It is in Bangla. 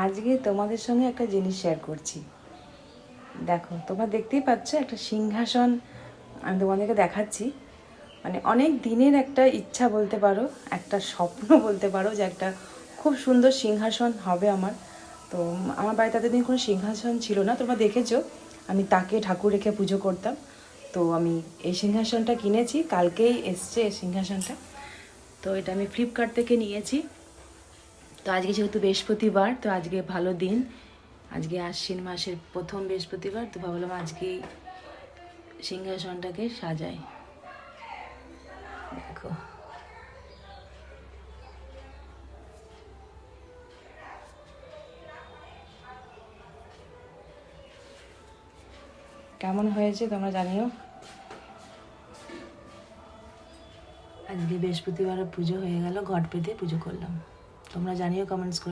আজকে তোমাদের সঙ্গে একটা জিনিস শেয়ার করছি। দেখো, তোমরা দেখতেই পাচ্ছ একটা সিংহাসন আমি তোমাদেরকে দেখাচ্ছি। মানে অনেক দিনের একটা ইচ্ছা বলতে পারো, একটা স্বপ্ন বলতে পারো, যে একটা খুব সুন্দর সিংহাসন হবে আমার। তো আমার বাড়িতে এতদিন কোনো সিংহাসন ছিল না, তোমরা দেখেছো আমি তাকে ঠাকুর রেখে পুজো করতাম। তো আমি এই সিংহাসনটা কিনেছি, কালকেই এসছে এই সিংহাসনটা। তো এটা আমি ফ্লিপকার্ট থেকে নিয়েছি। তো আজকে যেহেতু বৃহস্পতিবার, তো আজকে ভালো দিন, আজকে আশ্বিন মাসের প্রথম বৃহস্পতিবার, তো ভাবলাম আজকেই সিংহাসনটাকে সাজাই। দেখো, কেমন হয়েছে তোমরা জানিও। আজকে বৃহস্পতিবার পুজো হয়ে গেল, ঘট পেতে পুজো করলাম। তোমরা জানিও কমেন্টস করে।